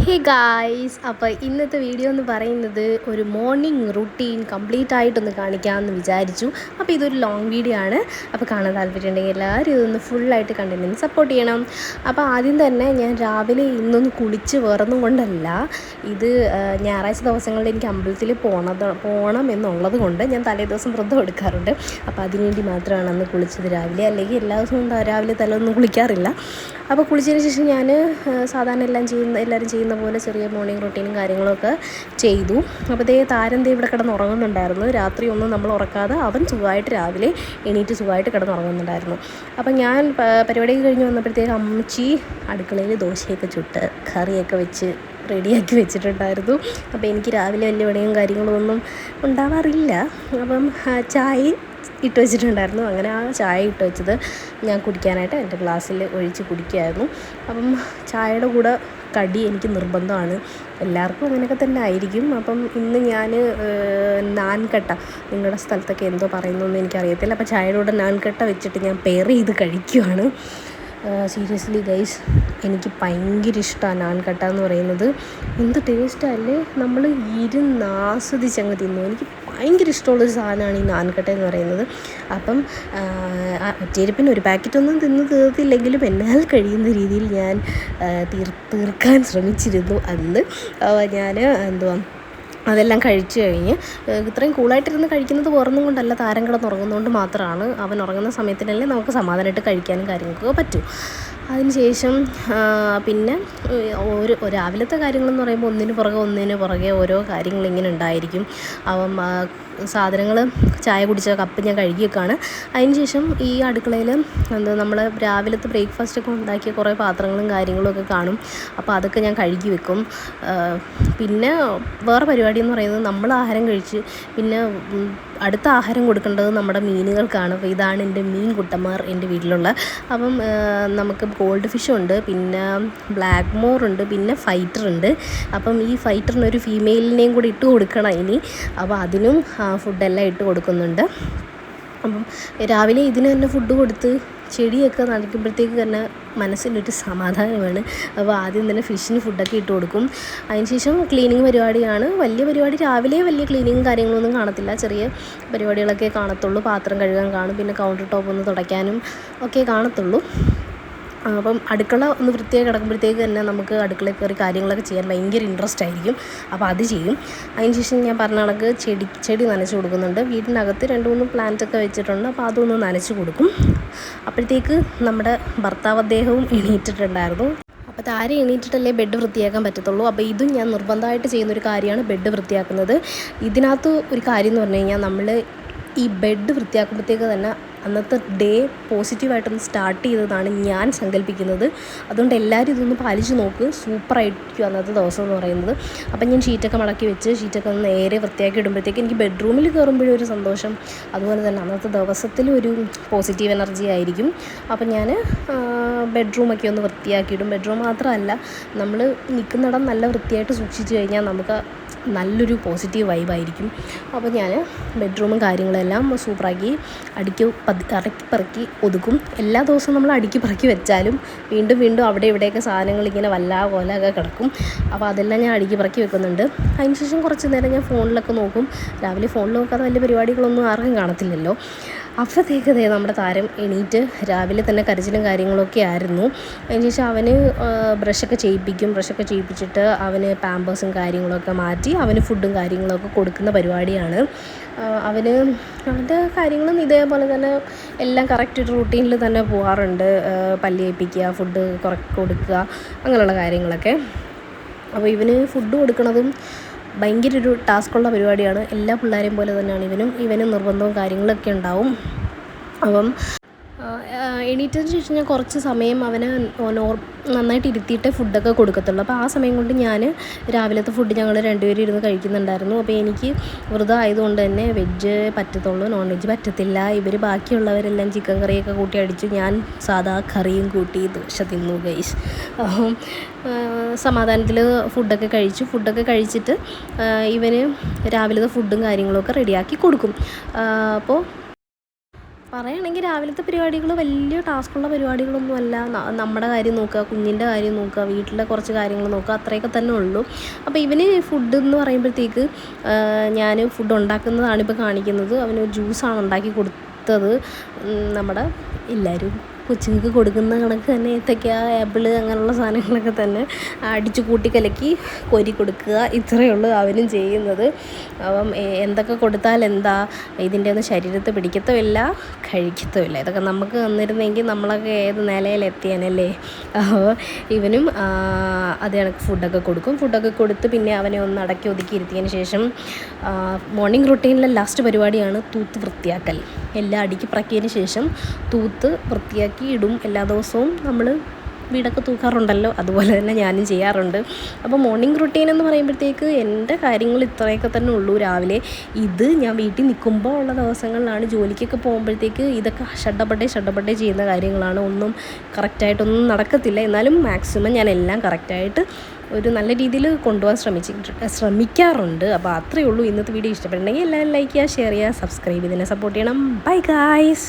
Hey guys, അപ്പോൾ ഇന്നത്തെ video എന്ന് പറയുന്നത് ഒരു മോർണിംഗ് റുട്ടീൻ കംപ്ലീറ്റ് ആയിട്ടൊന്ന് കാണിക്കാമെന്ന് വിചാരിച്ചു. അപ്പോൾ ഇതൊരു ലോങ് വീഡിയോ ആണ്. അപ്പോൾ കാണാൻ താല്പര്യമുണ്ടെങ്കിൽ എല്ലാവരും ഇതൊന്ന് ഫുള്ളായിട്ട് കണ്ടിട്ട് സപ്പോർട്ട് ചെയ്യണം. അപ്പോൾ ആദ്യം തന്നെ ഞാൻ രാവിലെ ഇന്നൊന്ന് കുളിച്ച് വേറൊന്നും കൊണ്ടല്ല, ഇത് ഞായറാഴ്ച ദിവസങ്ങളിൽ എനിക്ക് അമ്പലത്തിൽ പോകണം എന്നുള്ളത് കൊണ്ട് ഞാൻ തലേ ദിവസം വ്രതം എടുക്കാറുണ്ട്. അപ്പോൾ അതിനുവേണ്ടി മാത്രമാണ് അന്ന് കുളിച്ചത് രാവിലെ. അല്ലെങ്കിൽ എല്ലാ ദിവസവും രാവിലെ തലൊന്നും കുളിക്കാറില്ല. അപ്പോൾ കുളിച്ചതിന് ശേഷം ഞാൻ സാധാരണ എല്ലാവരും ചെയ്യുന്ന പോലെ ചെറിയ മോർണിംഗ് റൊട്ടീനും കാര്യങ്ങളൊക്കെ ചെയ്തു. അപ്പോൾ താരൻ ഇവിടെ കിടന്നുറങ്ങുന്നുണ്ടായിരുന്നു. രാത്രി ഒന്നും നമ്മൾ ഉറക്കാതെ അവൻ സുഖമായിട്ട് രാവിലെ എണീറ്റ് സുഖമായിട്ട് കിടന്നുറങ്ങുന്നുണ്ടായിരുന്നു. അപ്പം ഞാൻ പരിപാടിയൊക്കെ കഴിഞ്ഞ് വന്നപ്പോഴത്തേക്ക് അമ്മച്ചി അടുക്കളയിൽ ദോശയൊക്കെ ചുട്ട് കറിയൊക്കെ വെച്ച് റെഡിയാക്കി വെച്ചിട്ടുണ്ടായിരുന്നു. അപ്പോൾ എനിക്ക് രാവിലെ വലിയ പണിയും കാര്യങ്ങളും ഒന്നും ഉണ്ടാവാറില്ല. അപ്പം ചായ ഇട്ട് വെച്ചിട്ടുണ്ടായിരുന്നു. അങ്ങനെ ആ ചായ ഇട്ട് വെച്ചത് ഞാൻ കുടിക്കാനായിട്ട് എൻ്റെ ഗ്ലാസ്സിൽ ഒഴിച്ച് കുടിക്കുമായിരുന്നു. അപ്പം ചായയുടെ കൂടെ കടി എനിക്ക് നിർബന്ധമാണ്. എല്ലാവർക്കും അങ്ങനെയൊക്കെ തന്നെ ആയിരിക്കും. അപ്പം ഇന്ന് ഞാൻ നാൻകട്ട, നിങ്ങളുടെ സ്ഥലത്തൊക്കെ എന്തോ പറയുന്നതെന്ന് എനിക്കറിയത്തില്ല. അപ്പോൾ ചായയുടെ കൂടെ നാൻകട്ട വെച്ചിട്ട് ഞാൻ പെയർ ചെയ്ത് കഴിക്കുവാണ്. സീരിയസ്ലി ഗൈസ്, എനിക്ക് ഭയങ്കര ഇഷ്ടമാണ് നാൻകട്ട എന്ന് പറയുന്നത്. എന്ത് ടേസ്റ്റല്ലേ, നമ്മൾ ഇരുന്ന് ആസ്വദിച്ചങ്ങ് തിന്നു. എനിക്ക് ഭയങ്കര ഇഷ്ടമുള്ളൊരു സാധനമാണ് ഈ നാൻകട്ട എന്ന് പറയുന്നത്. അപ്പം ഒറ്റയിരിപ്പിന് ഒരു പാക്കറ്റൊന്നും തീർത്തില്ലെങ്കിലും എന്നാൽ കഴിയുന്ന രീതിയിൽ ഞാൻ തീർക്കാൻ ശ്രമിച്ചിരുന്നു അന്ന്. ഞാൻ അതെല്ലാം കഴിച്ചു കഴിഞ്ഞ് ഇത്രയും കൂളായിട്ടിരുന്ന് കഴിക്കുന്നത് വേറൊന്നും കൊണ്ടല്ല, താരം കിടന്നുറങ്ങുന്നതുകൊണ്ട് മാത്രമാണ്. അവൻ ഉറങ്ങുന്ന സമയത്തിനല്ലേ നമുക്ക് സമാധാനമായിട്ട് കഴിക്കാനും കാര്യങ്ങൾക്കൊക്കെ പറ്റും. അതിനുശേഷം പിന്നെ രാവിലത്തെ കാര്യങ്ങളെന്ന് പറയുമ്പോൾ ഒന്നിന് പുറകെ ഓരോ കാര്യങ്ങളിങ്ങനെ ഉണ്ടായിരിക്കും. അവൻ സാധനങ്ങൾ ചായ കുടിച്ച കപ്പ് ഞാൻ കഴുകി വെക്കുകയാണ്. അതിനുശേഷം ഈ അടുക്കളയിൽ നമ്മൾ രാവിലത്തെ ബ്രേക്ക്ഫാസ്റ്റൊക്കെ ഉണ്ടാക്കിയ കുറേ പാത്രങ്ങളും കാര്യങ്ങളൊക്കെ കാണും. അപ്പോൾ അതൊക്കെ ഞാൻ കഴുകി വെക്കും. പിന്നെ വേറെ പരിപാടി എന്ന് പറയുന്നത്, നമ്മൾ ആഹാരം കഴിച്ച് പിന്നെ അടുത്ത ആഹാരം കൊടുക്കേണ്ടത് നമ്മുടെ മീനുകൾക്കാണ്. അപ്പോൾ ഇതാണ് എൻ്റെ മീൻ കുട്ടന്മാർ എൻ്റെ വീട്ടിലുള്ള. അപ്പം നമുക്ക് ഗോൾഡ് ഫിഷുണ്ട്, പിന്നെ ബ്ലാക്ക് മോറുണ്ട്, പിന്നെ ഫൈറ്ററുണ്ട്. അപ്പം ഈ ഫൈറ്ററിനൊരു ഫീമെയിലിനെയും കൂടി ഇട്ട് കൊടുക്കണം ഇനി. അപ്പോൾ അതിനും ഫുഡെല്ലാം ഇട്ട് കൊടുക്കുന്നുണ്ട്. അപ്പം രാവിലെ ഇതിന് തന്നെ ഫുഡ് കൊടുത്ത് ചെടിയൊക്കെ നനയ്ക്കുമ്പോഴത്തേക്ക് തന്നെ മനസ്സിനൊരു സമാധാനമാണ്. അപ്പോൾ ആദ്യം തന്നെ ഫിഷിന് ഫുഡൊക്കെ ഇട്ട് കൊടുക്കും. അതിനുശേഷം ക്ലീനിങ് പരിപാടിയാണ്. വലിയ പരിപാടി രാവിലെ വലിയ ക്ലീനിങ്ങും കാര്യങ്ങളൊന്നും കാണത്തില്ല, ചെറിയ പരിപാടികളൊക്കെ കാണത്തുള്ളൂ. പാത്രം കഴുകാൻ കാണും, പിന്നെ കൗണ്ടർ ടോപ്പ് ഒന്ന് തുടയ്ക്കാനും ഒക്കെ കാണത്തുള്ളൂ. അപ്പം അടുക്കള ഒന്ന് വൃത്തിയായി കിടക്കുമ്പോഴത്തേക്ക് തന്നെ നമുക്ക് അടുക്കളയിൽ കയറി കാര്യങ്ങളൊക്കെ ചെയ്യാൻ ഭയങ്കര ഇൻട്രസ്റ്റ് ആയിരിക്കും. അപ്പോൾ അത് ചെയ്യും. അതിനുശേഷം ഞാൻ പറഞ്ഞ കണക്ക് ചെടി നനച്ച് കൊടുക്കുന്നുണ്ട്. വീടിനകത്ത് 2-3 പ്ലാന്റൊക്കെ വെച്ചിട്ടുണ്ട്. അപ്പോൾ അതൊന്ന് നനച്ച് കൊടുക്കും. അപ്പോഴത്തേക്ക് നമ്മുടെ ഭർത്താവ് അദ്ദേഹവും എണീറ്റിട്ടുണ്ടായിരുന്നു. അപ്പോൾ താരം എണീറ്റിട്ടല്ലേ ബെഡ് വൃത്തിയാക്കാൻ പറ്റത്തുള്ളൂ. അപ്പോൾ ഇതും ഞാൻ നിർബന്ധമായിട്ട് ചെയ്യുന്നൊരു കാര്യമാണ്, ബെഡ് വൃത്തിയാക്കുന്നത്. ഇതിനകത്ത് ഒരു കാര്യം എന്ന് പറഞ്ഞു കഴിഞ്ഞാൽ, നമ്മൾ ഈ ബെഡ് വൃത്തിയാക്കുമ്പോഴത്തേക്ക് തന്നെ അന്നത്തെ ഡേ പോസിറ്റീവായിട്ടൊന്ന് സ്റ്റാർട്ട് ചെയ്തതാണ് ഞാൻ സങ്കല്പിക്കുന്നത്. അതുകൊണ്ട് എല്ലാവരും ഇതൊന്ന് പാലിച്ച് നോക്ക്, സൂപ്പറായിരിക്കും അന്നത്തെ ദിവസം എന്ന് പറയുന്നത്. അപ്പം ഞാൻ ഷീറ്റൊക്കെ മടക്കി വെച്ച് ഷീറ്റൊക്കെ ഒന്ന് നേരെ വൃത്തിയാക്കി ഇടുമ്പോഴത്തേക്ക് എനിക്ക് ബെഡ്റൂമിൽ കയറുമ്പോഴും ഒരു സന്തോഷം, അതുപോലെ തന്നെ അന്നത്തെ ദിവസത്തിൽ ഒരു പോസിറ്റീവ് എനർജി ആയിരിക്കും. അപ്പം ഞാൻ ബെഡ്റൂമൊക്കെ ഒന്ന് വൃത്തിയാക്കിയിടും. ബെഡ്റൂം മാത്രമല്ല, നമ്മൾ നിൽക്കുന്നിടം നല്ല വൃത്തിയായിട്ട് സൂക്ഷിച്ച് കഴിഞ്ഞാൽ നമുക്ക് നല്ലൊരു പോസിറ്റീവ് വൈബായിരിക്കും. അപ്പോൾ ഞാൻ ബെഡ്റൂമും കാര്യങ്ങളെല്ലാം സൂപ്പറാക്കി പറക്കി ഒതുക്കും. എല്ലാ ദിവസവും നമ്മൾ അടുക്കി പറക്കി വെച്ചാലും വീണ്ടും അവിടെ ഇവിടെയൊക്കെ സാധനങ്ങൾ ഇങ്ങനെ പോലെയൊക്കെ കിടക്കും. അപ്പോൾ അതെല്ലാം ഞാൻ അടുക്കി പറക്കി വെക്കുന്നുണ്ട്. അതിനുശേഷം കുറച്ച് നേരം ഞാൻ ഫോണിലൊക്കെ നോക്കും. രാവിലെ ഫോണിൽ നോക്കാതെ വലിയ പരിപാടികളൊന്നും ആർക്കും കാണത്തില്ലല്ലോ. അപ്പോഴത്തേക്ക് നമ്മുടെ താരം എണീറ്റ് രാവിലെ തന്നെ കരച്ചിലും കാര്യങ്ങളൊക്കെ ആയിരുന്നു. അതിനുശേഷം അവന് ബ്രഷൊക്കെ ചെയ്യിപ്പിച്ചിട്ട് അവന് പാമ്പേഴ്സും കാര്യങ്ങളൊക്കെ മാറ്റി അവന് ഫുഡും കാര്യങ്ങളൊക്കെ കൊടുക്കുന്ന പരിപാടിയാണ്. അവൻ്റെ കാര്യങ്ങളും ഇതേപോലെ തന്നെ എല്ലാം കറക്റ്റ് റൂട്ടീനിൽ തന്നെ പോകാറുണ്ട്. പല്ല് തേപ്പിക്കുക, ഫുഡ് കൊടുക്കുക, അങ്ങനെയുള്ള കാര്യങ്ങളൊക്കെ. അപ്പോൾ ഇവന് ഫുഡ് കൊടുക്കുന്നതും ഭയങ്കര ഒരു ടാസ്ക്കുള്ള പരിപാടിയാണ്. എല്ലാ പിള്ളേരെയും പോലെ തന്നെയാണ് ഇവനും നിർബന്ധവും കാര്യങ്ങളൊക്കെ ഉണ്ടാവും. അപ്പം എണീറ്റതിന് ശേഷം ഞാൻ കുറച്ച് സമയം അവനെ നന്നായിട്ട് ഇരുത്തിയിട്ടേ ഫുഡൊക്കെ കൊടുക്കത്തുള്ളൂ. അപ്പോൾ ആ സമയം കൊണ്ട് ഞാൻ രാവിലത്തെ ഫുഡ് ഞങ്ങൾ രണ്ടുപേരും ഇരുന്ന് കഴിക്കുന്നുണ്ടായിരുന്നു. അപ്പോൾ എനിക്ക് വ്രതം ആയതുകൊണ്ട് തന്നെ വെജ് പറ്റത്തുള്ളൂ, നോൺ വെജ് പറ്റത്തില്ല. ഇവർ ബാക്കിയുള്ളവരെല്ലാം ചിക്കൻ കറിയൊക്കെ കൂട്ടി അടിച്ചു, ഞാൻ സാധാ കറിയും കൂട്ടി ദോശ തിന്നു ഗൈസ്. സമാധാനത്തിൽ ഫുഡൊക്കെ കഴിച്ചിട്ട് ഇവന് രാവിലത്തെ ഫുഡും കാര്യങ്ങളൊക്കെ റെഡിയാക്കി കൊടുക്കും. അപ്പോൾ പറയുകയാണെങ്കിൽ രാവിലത്തെ പരിപാടികൾ വലിയ ടാസ്ക്കുള്ള പരിപാടികളൊന്നുമല്ല. നമ്മുടെ കാര്യം നോക്കുക, കുഞ്ഞിൻ്റെ കാര്യം നോക്കുക, വീട്ടിലെ കുറച്ച് കാര്യങ്ങൾ നോക്കുക, അത്രയൊക്കെ തന്നെ ഉള്ളൂ. അപ്പോൾ ഇവന് ഫുഡ് എന്ന് പറയുമ്പോഴത്തേക്ക് ഞാൻ ഫുഡ് ഉണ്ടാക്കുന്നതാണ് ഇപ്പോൾ കാണിക്കുന്നത്. അവന് ജ്യൂസാണ് ഉണ്ടാക്കി കൊടുത്തത്. നമ്മുടെ എല്ലാവരും കൊച്ചുങ്ങൾക്ക് കൊടുക്കുന്ന കണക്ക് തന്നെ ഏത്തയ്ക്ക, ആപ്പിള് അങ്ങനെയുള്ള സാധനങ്ങളൊക്കെ തന്നെ അടിച്ച് കൂട്ടി കലക്കി കോരി കൊടുക്കുക, ഇത്രയേ ഉള്ളൂ അവനും ചെയ്യുന്നത്. അപ്പം എന്തൊക്കെ കൊടുത്താൽ എന്താ, ഇതിൻ്റെ ഒന്നും ശരീരത്തെ പിടിക്കത്തുമില്ല, കഴിക്കത്തുമില്ല. ഇതൊക്കെ നമുക്ക് വന്നിരുന്നെങ്കിൽ നമ്മളൊക്കെ ഏത് നിലയിലെത്തിയാനല്ലേ. അപ്പോൾ ഇവനും അത് കണക്ക് ഫുഡൊക്കെ കൊടുക്കും. ഫുഡൊക്കെ കൊടുത്ത് പിന്നെ അവനെ ഒന്ന് അടക്കി ഒതുക്കി ഇരുത്തിയതിന് ശേഷം മോർണിംഗ് റുട്ടീനിലെ ലാസ്റ്റ് പരിപാടിയാണ് തൂത്ത് വൃത്തിയാക്കൽ. എല്ലാം അടുക്കി പറക്കിയതിന് ശേഷം തൂത്ത് വൃത്തിയാക്കി ഇടും. എല്ലാ ദിവസവും നമ്മൾ വീടൊക്കെ തൂക്കാറുണ്ടല്ലോ, അതുപോലെ തന്നെ ഞാനും ചെയ്യാറുണ്ട്. അപ്പോൾ മോർണിംഗ് റുട്ടീൻ എന്ന് പറയുമ്പോഴത്തേക്ക് എൻ്റെ കാര്യങ്ങൾ ഇത്രയൊക്കെ തന്നെ ഉള്ളൂ രാവിലെ. ഇത് ഞാൻ വീട്ടിൽ നിൽക്കുമ്പോൾ ഉള്ള ദിവസങ്ങളിലാണ്. ജോലിക്കൊക്കെ പോകുമ്പോഴത്തേക്ക് ഇതൊക്കെ ഷഡ്ഡപ്പെട്ടേ ചെയ്യുന്ന കാര്യങ്ങളാണ്. ഒന്നും കറക്റ്റായിട്ടൊന്നും നടക്കത്തില്ല. എന്നാലും മാക്സിമം ഞാൻ എല്ലാം കറക്റ്റായിട്ട് ഒരു നല്ല രീതിയിൽ കൊണ്ടുപോകാൻ ശ്രമിക്കാറുണ്ട്. അപ്പോൾ അത്രയേ ഉള്ളൂ. ഇന്നത്തെ വീഡിയോ ഇഷ്ടപ്പെട്ടിട്ടുണ്ടെങ്കിൽ എല്ലാവരും ലൈക്ക് ചെയ്യുക, ഷെയർ ചെയ്യുക, സബ്സ്ക്രൈബ് ചെയ്ത് തന്നെ സപ്പോർട്ട് ചെയ്യണം. Bye guys.